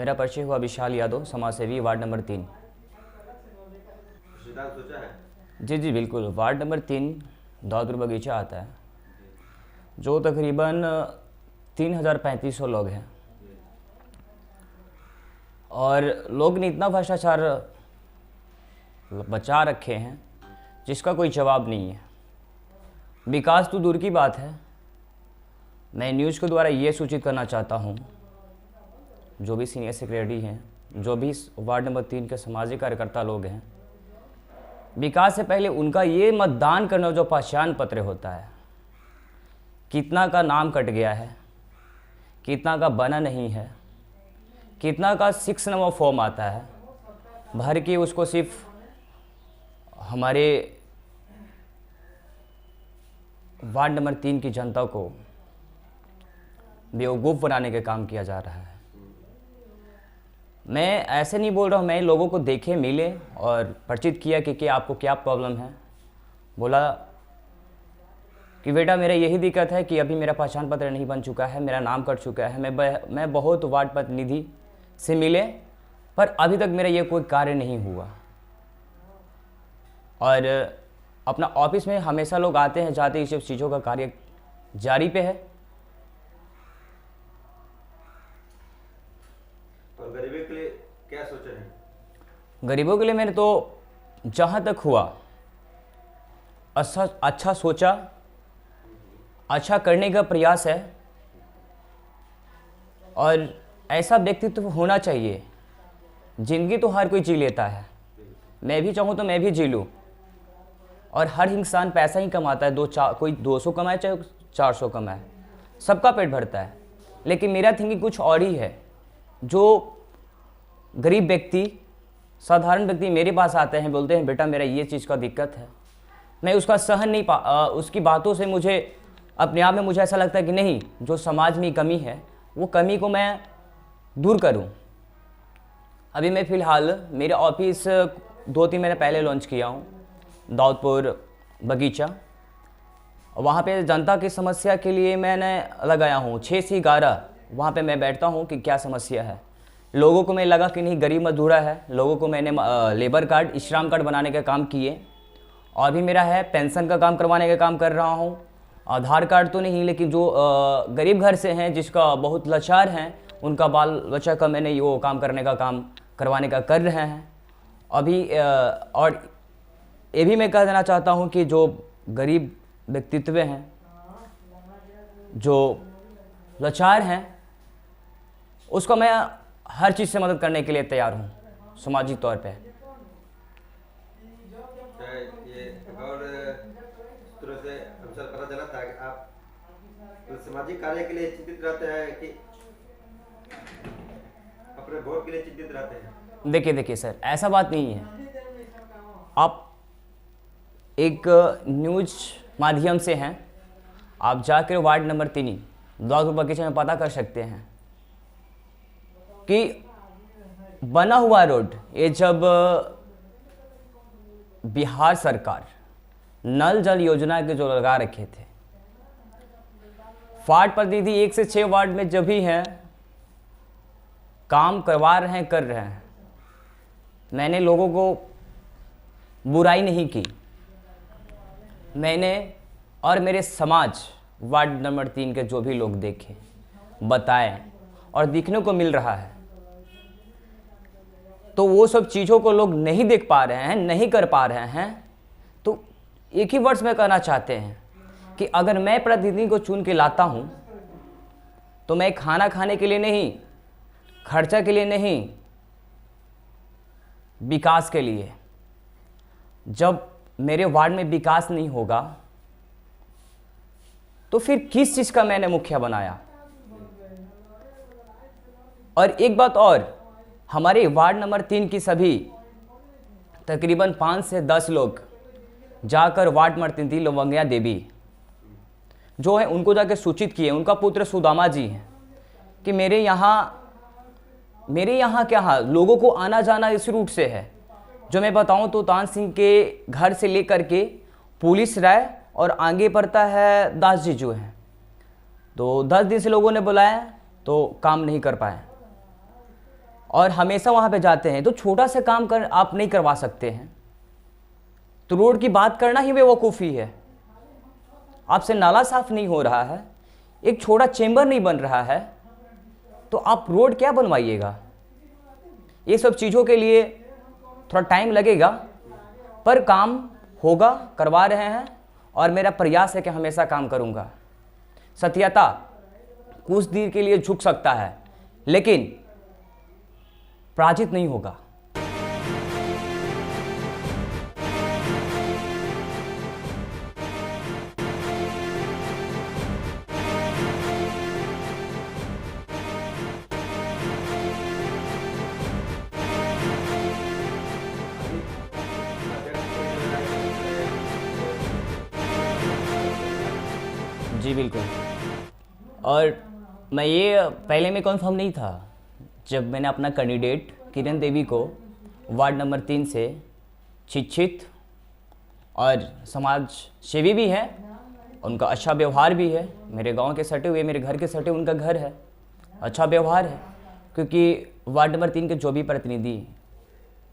मेरा परिचय हुआ विशाल यादव, समाज सेवी, वार्ड नंबर 3। सोचा है? जी बिल्कुल। वार्ड नंबर 3 दाऊदपुर बगीचा आता है, जो तकरीबन 3,3500 लोग हैं, और लोग ने इतना भ्रष्टाचार बचा रखे हैं जिसका कोई जवाब नहीं है। विकास तो दूर की बात है। मैं न्यूज़ के द्वारा ये सूचित करना चाहता हूँ, जो भी सीनियर सेक्रेटरी हैं, जो भी वार्ड नंबर 3 के सामाजिक कार्यकर्ता लोग हैं, विकास से पहले उनका ये मतदान करना जो पहचान पत्र होता है, कितना का नाम कट गया है, कितना का बना नहीं है, कितना का 6 नंबर फॉर्म आता है, भर के उसको सिर्फ हमारे वार्ड नंबर 3 की जनता को बेवकूफ़ बनाने का काम किया जा रहा है। मैं ऐसे नहीं बोल रहा हूँ, मैं लोगों को देखे, मिले और परिचित किया कि आपको क्या प्रॉब्लम है। बोला कि बेटा मेरा यही दिक्कत है कि अभी मेरा पहचान पत्र नहीं बन चुका है, मेरा नाम कट चुका है। मैं बहुत वार्ड प्रतिनिधि से मिले, पर अभी तक मेरा ये कोई कार्य नहीं हुआ। और अपना ऑफिस में हमेशा लोग आते हैं जाते हैं, इस चीज़ों का कार्य जारी पे है। और गरीबों के लिए क्या सोच रहे हैं? गरीबों के लिए मैंने तो जहाँ तक हुआ अच्छा सोचा, अच्छा करने का प्रयास है, और ऐसा व्यक्तित्व होना चाहिए। जिंदगी तो हर कोई जी लेता है, मैं भी चाहूँ तो मैं भी जी लूँ, और हर इंसान पैसा ही कमाता है। कोई 200 कमाए चाहे 400 कमाए, सबका पेट भरता है। लेकिन मेरा थिंकिंग कुछ और ही है। जो गरीब व्यक्ति, साधारण व्यक्ति मेरे पास आते हैं, बोलते हैं बेटा मेरा ये चीज़ का दिक्कत है, मैं उसका सहन नहीं उसकी बातों से मुझे अपने आप में मुझे ऐसा लगता है कि नहीं, जो समाज में कमी है वो कमी को मैं दूर करूं। अभी मैं फ़िलहाल मेरे ऑफिस 2-3 महीने पहले लॉन्च किया हूं, दाऊदपुर बगीचा। वहाँ पे जनता की समस्या के लिए मैंने लगाया हूँ 6 से 11। वहाँ पे मैं बैठता हूँ कि क्या समस्या है। लोगों को मैं लगा कि नहीं गरीब मजदूरा है, लोगों को मैंने लेबर कार्ड, श्रम कार्ड बनाने का काम किए, और भी मेरा है पेंशन का काम करवाने का काम कर रहा हूँ। आधार कार्ड तो नहीं, लेकिन जो गरीब घर से हैं, जिसका बहुत लाचार हैं, उनका बाल बच्चा का मैंने वो काम करने का काम करवाने का कर रहे हैं अभी। और ये भी मैं कह देना चाहता हूँ कि जो गरीब व्यक्तित्व हैं, जो लाचार हैं, उसको मैं हर चीज़ से मदद करने के लिए तैयार हूँ, सामाजिक तौर पे। ये और इस तरह से हमसे पता चला था कि आप सामाजिक कार्य के लिए चिंतित रहते हैं कि अपने वोट के लिए चिंतित रहते हैं? देखिए सर, ऐसा बात नहीं है। आप एक न्यूज़ माध्यम से हैं, आप जाकर वार्ड नंबर 3 दाऊदपुर बगीचा में पता कर सकते हैं कि बना हुआ रोड, ये जब बिहार सरकार नल जल योजना के जो लगा रखे थे, वार्ड प्रतिनिधि 1 से 6 वार्ड में जब भी हैं, काम करवा रहे हैं, कर रहे हैं। मैंने लोगों को बुराई नहीं की। मैंने और मेरे समाज वार्ड नंबर 3 के जो भी लोग देखे, बताए, और दिखने को मिल रहा है, तो वो सब चीज़ों को लोग नहीं देख पा रहे हैं, नहीं कर पा रहे हैं। तो एक ही वर्ड्स में कहना चाहते हैं कि अगर मैं प्रतिनिधि को चुन के लाता हूं, तो मैं खाना खाने के लिए नहीं, खर्चा के लिए नहीं, विकास के लिए। जब मेरे वार्ड में विकास नहीं होगा तो फिर किस चीज़ का मैंने मुखिया बनाया। और एक बात और, हमारे वार्ड नंबर 3 की सभी तकरीबन 5 से 10 लोग जाकर वार्ड नंबर 3 लवंगिया देवी जो है उनको जाकर सूचित किए। उनका पुत्र सुदामा जी हैं कि मेरे यहाँ क्या लोगों को आना जाना इस रूट से है। जो मैं बताऊं तो तान सिंह के घर से लेकर के पुलिस राय और आगे पड़ता है दास जी जो हैं। तो 10 दिन से लोगों ने बुलाया तो काम नहीं कर पाए। और हमेशा वहाँ पे जाते हैं, तो छोटा सा काम कर आप नहीं करवा सकते हैं? तो रोड की बात करना ही बेवकूफ़ी है। आपसे नाला साफ नहीं हो रहा है, एक छोटा चेंबर नहीं बन रहा है, तो आप रोड क्या बनवाइएगा? ये सब चीज़ों के लिए थोड़ा टाइम लगेगा, पर काम होगा, करवा रहे हैं, और मेरा प्रयास है कि हमेशा काम करूंगा। सत्यता कुछ देर के लिए झुक सकता है, लेकिन पराजित नहीं होगा। जी बिल्कुल। और मैं ये पहले में कंफर्म नहीं था, जब मैंने अपना कैंडिडेट किरण देवी को वार्ड नंबर 3 से शिक्षित और समाज सेवी भी हैं, उनका अच्छा व्यवहार भी है, मेरे गांव के सटे हुए, मेरे घर के सटे उनका घर है, अच्छा व्यवहार है, क्योंकि वार्ड नंबर 3 के जो भी प्रतिनिधि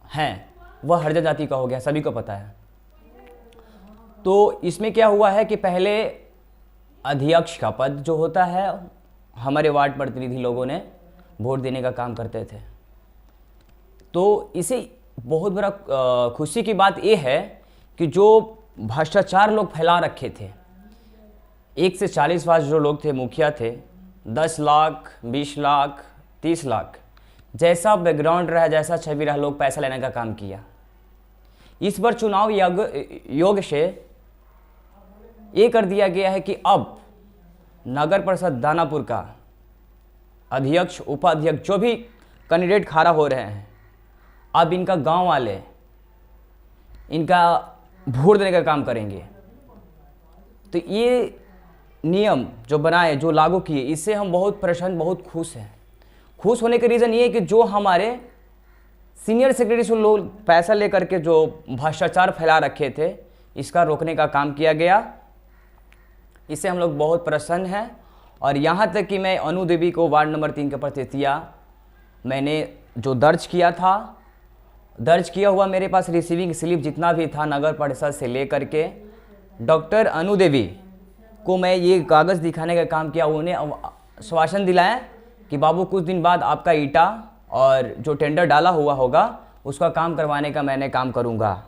हैं वह हर जाति का हो गया, सभी को पता है। तो इसमें क्या हुआ है कि पहले अध्यक्ष का पद जो होता है, हमारे वार्ड प्रतिनिधि लोगों ने वोट देने का काम करते थे। तो इसे बहुत बड़ा खुशी की बात यह है कि जो भ्रष्टाचार लोग फैला रखे थे, 1 से 40 वर्ष जो लोग थे, मुखिया थे, 10 लाख 20 लाख 30 लाख, जैसा बैकग्राउंड रहा, जैसा छवि रहा, लोग पैसा लेने का काम किया। इस बार चुनाव योग से ये कर दिया गया है कि अब नगर परिषद दानापुर का अध्यक्ष, उपाध्यक्ष, जो भी कैंडिडेट खड़ा हो रहे हैं, अब इनका गांव वाले इनका वोट देने का काम करेंगे। तो ये नियम जो बनाए, जो लागू किए, इससे हम बहुत प्रसन्न, बहुत खुश हैं। खुश होने का रीज़न ये है कि जो हमारे सीनियर सेक्रेटरी से लोग पैसा लेकर के जो भ्रष्टाचार फैला रखे थे, इसका रोकने का काम किया गया। इससे हम लोग बहुत प्रसन्न हैं। और यहाँ तक कि मैं अनु देवी को वार्ड नंबर 3 के प्रतिनिधिया मैंने जो दर्ज किया था, दर्ज किया हुआ मेरे पास रिसीविंग स्लिप जितना भी था नगर परिषद से लेकर के डॉक्टर अनु देवी को मैं ये कागज़ दिखाने का काम किया। उन्हें आश्वासन दिलाया कि बाबू कुछ दिन बाद आपका ईटा और जो टेंडर डाला हुआ होगा उसका काम करवाने का मैंने काम करूँगा।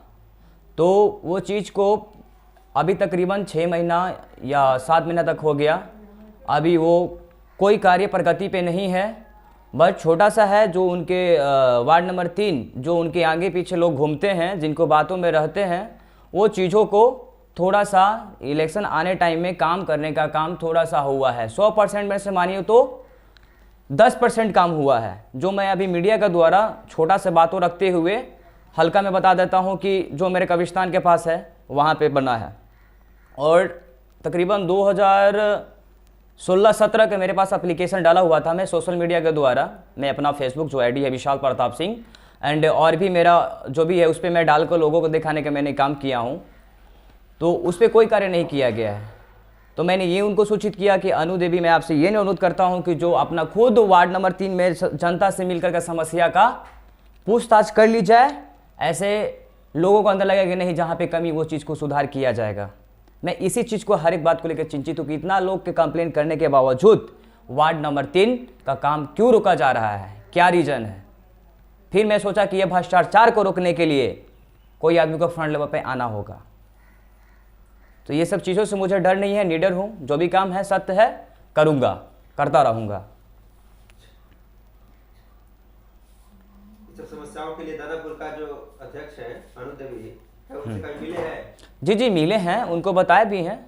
तो वो चीज़ को अभी तकरीबन 6 महीना या 7 महीना तक हो गया, अभी वो कोई कार्य प्रगति पे नहीं है, बस छोटा सा है। जो उनके वार्ड नंबर 3 जो उनके आगे पीछे लोग घूमते हैं, जिनको बातों में रहते हैं, वो चीज़ों को थोड़ा सा इलेक्शन आने टाइम में काम करने का काम थोड़ा सा हुआ है। 100% में से मानिए तो 10% काम हुआ है। जो मैं अभी मीडिया का द्वारा छोटा सा बातों रखते हुए हल्का में बता देता हूँ कि जो मेरे कब्रिस्तान के पास है वहाँ पे बना है। और तकरीबन 2016-17 के मेरे पास एप्लीकेशन डाला हुआ था मैं सोशल मीडिया के द्वारा। मैं अपना फेसबुक जो आईडी है विशाल प्रताप सिंह एंड और भी मेरा जो भी है उस पर मैं डालकर लोगों को दिखाने का मैंने काम किया हूँ। तो उस पर कोई कार्य नहीं किया गया है। तो मैंने ये उनको सूचित किया कि अनु देवी, मैं आपसे ये अनुरोध करता हूँ कि जो अपना खुद वार्ड नंबर 3 में जनता से मिलकर के समस्या का पूछताछ कर ली जाए। ऐसे लोगों को अंदर लगेगा कि नहीं, जहाँ पे कमी वो चीज़ को सुधार किया जाएगा। मैं इसी चीज़ को हर एक बात को लेकर चिंतित हूँ कि इतना लोग के कंप्लेंट करने के बावजूद वार्ड नंबर 3 का काम क्यों रोका जा रहा है, क्या रीज़न है। फिर मैं सोचा कि यह भ्रष्टाचार को रोकने के लिए कोई आदमी को फ्रंट लेवल पे आना होगा। तो ये सब चीज़ों से मुझे डर नहीं है, निडर हूँ। जो भी काम है सत्य है, करूँगा, करता रहूँगा। सब समस्याओं के लिए दानापुर का जो अध्यक्ष है अनु देवी, उनसे कभी मिले हैं? जी मिले हैं, उनको बताए भी हैं।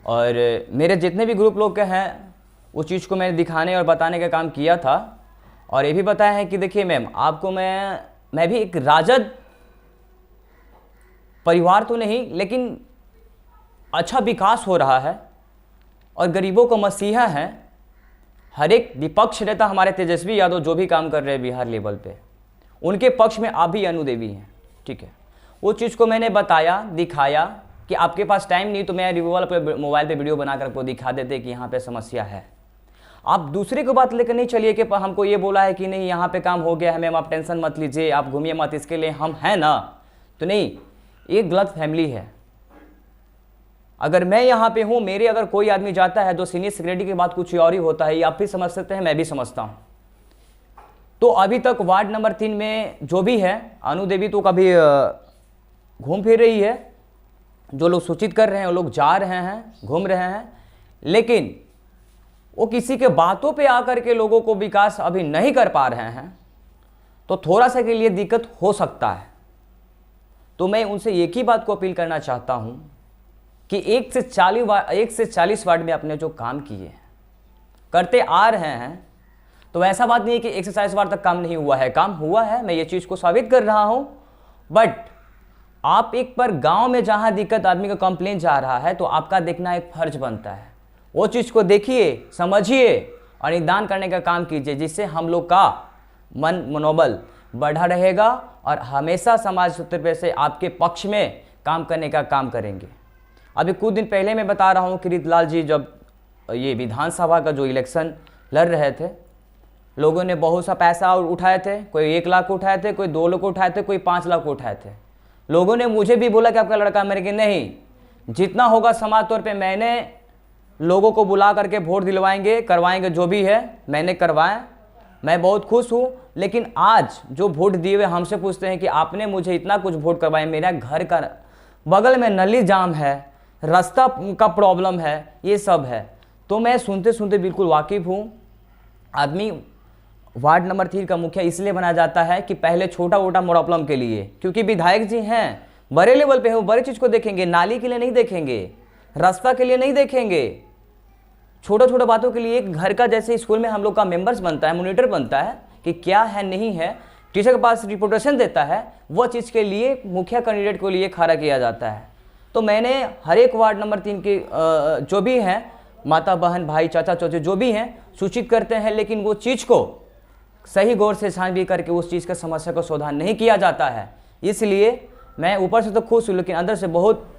और मेरे जितने भी ग्रुप लोग के हैं उस चीज़ को मैंने दिखाने और बताने का काम किया था। और ये भी बताया है कि देखिए मैम, आपको मैं भी एक राजद परिवार तो नहीं, लेकिन अच्छा विकास हो रहा है और गरीबों को मसीहा है। हर एक विपक्ष नेता हमारे तेजस्वी यादव जो भी काम कर रहे हैं बिहार लेवल पे, उनके पक्ष में आप भी अनु देवी हैं, ठीक है। वो चीज़ को मैंने बताया, दिखाया कि आपके पास टाइम नहीं तो मैं रिव्यूअल पे मोबाइल पे वीडियो बनाकर आपको दिखा देते कि यहाँ पे समस्या है। आप दूसरे को बात लेकर नहीं चलिए कि हमको ये बोला है कि नहीं यहाँ पे काम हो गया है मैम, आप टेंशन मत लीजिए, आप घूमिए मत, इसके लिए हम हैं ना। तो नहीं, ये गलत फैमिली है। अगर मैं यहाँ पे हूँ, मेरे अगर कोई आदमी जाता है तो सीनियर सेक्रेटरी की बात कुछ और ही होता है, ये आप भी समझ सकते हैं, मैं भी समझता हूँ। तो अभी तक वार्ड नंबर 3 में जो भी है, अनु देवी तो कभी घूम फिर रही है, जो लोग सूचित कर रहे हैं वो लोग जा रहे हैं, घूम रहे हैं, लेकिन वो किसी के बातों पे आकर के लोगों को विकास अभी नहीं कर पा रहे हैं, तो थोड़ा सा के लिए दिक्कत हो सकता है। तो मैं उनसे एक ही बात को अपील करना चाहता हूं कि 1 से 40 वार्ड में अपने जो काम किए हैं, करते आ रहे हैं, तो ऐसा बात नहीं है कि 1 से 40 वार्ड तक काम नहीं हुआ है, काम हुआ है, मैं ये चीज़ को साबित कर रहा हूं। बट आप एक पर गांव में जहां दिक्कत आदमी का कंप्लेन जा रहा है, तो आपका देखना एक फर्ज बनता है, वो चीज़ को देखिए, समझिए और निदान करने का काम कीजिए, जिससे हम लोग का मनोबल बढ़ा रहेगा और हमेशा समाज सूत्र से आपके पक्ष में काम करने का काम करेंगे। अभी कुछ दिन पहले मैं बता रहा हूँ, किरीटलाल जी जब ये विधानसभा का जो इलेक्शन लड़ रहे थे, लोगों ने बहुत सा पैसा उठाए थे, कोई 1 लाख उठाए थे, कोई 2 लाख उठाए थे, कोई 5 लाख उठाए थे। लोगों ने मुझे भी बोला कि आपका लड़का, मेरे के नहीं, जितना होगा समाज तौर पे मैंने लोगों को बुला करके वोट दिलवाएंगे, करवाएंगे, जो भी है मैंने करवाया, मैं बहुत खुश हूँ। लेकिन आज जो वोट दिए हुए हमसे पूछते हैं कि आपने मुझे इतना कुछ वोट करवाया, मेरा घर का बगल में नली जाम है, रास्ता का प्रॉब्लम है, ये सब है, तो मैं सुनते सुनते बिल्कुल वाकिफ़ हूँ। आदमी वार्ड नंबर 3 का मुखिया इसलिए बना जाता है कि पहले छोटा मोटा प्रॉब्लम के लिए, क्योंकि विधायक जी हैं, बड़े लेवल पे हैं, वो बड़े चीज़ को देखेंगे, नाली के लिए नहीं देखेंगे, रास्ता के लिए नहीं देखेंगे, छोटा छोटा बातों के लिए। घर का जैसे स्कूल में हम लोग का मेंबर्स बनता है, मॉनिटर बनता है कि क्या है नहीं है, टीचर के पास रिपोर्टेशन देता है, वो चीज़ के लिए मुखिया कैंडिडेट को लिए खड़ा किया जाता है। तो मैंने हर एक वार्ड नंबर 3 के जो भी हैं, माता बहन भाई चाचा चाची जो भी हैं, सूचित करते हैं, लेकिन वो चीज़ को सही गौर से छानबीन करके उस चीज़ का समस्या को समाधान नहीं किया जाता है। इसलिए मैं ऊपर से तो खुश हूँ, लेकिन अंदर से बहुत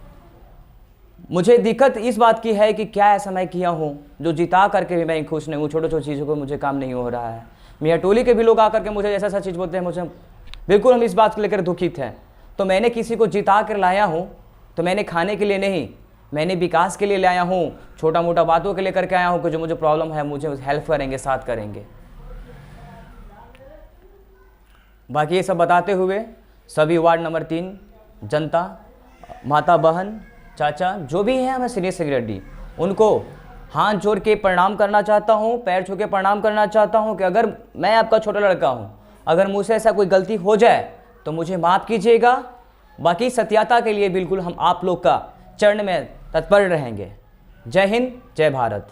मुझे दिक्कत इस बात की है कि क्या ऐसा मैं किया हूँ जो जिता करके भी मैं खुश नहीं हूँ। छोटे छोटे चीज़ों को मुझे काम नहीं हो रहा है। मियाँ टोली के भी लोग आकर के मुझे ऐसा ऐसा चीज़ बोलते हैं, मुझे बिल्कुल हम इस बात को लेकर दुखित हैं। तो मैंने किसी को जिता कर लाया हूँ, तो मैंने खाने के लिए नहीं, मैंने विकास के लिए लाया हूँ, छोटा मोटा बातों के लिए करके आया हूँ कि जो मुझे प्रॉब्लम है मुझे हेल्प करेंगे, साथ करेंगे। बाकी ये सब बताते हुए सभी वार्ड नंबर 3 जनता, माता बहन चाचा जो भी हैं, मैं सीनियर सेक्रेटरी, उनको हाथ जोड़ के प्रणाम करना चाहता हूँ, पैर छू के प्रणाम करना चाहता हूँ कि अगर मैं आपका छोटा लड़का हूँ, अगर मुझसे ऐसा कोई गलती हो जाए तो मुझे माफ़ कीजिएगा। बाकी सत्यता के लिए बिल्कुल हम आप लोग का चरण में तत्पर रहेंगे। जय हिंद, जय भारत।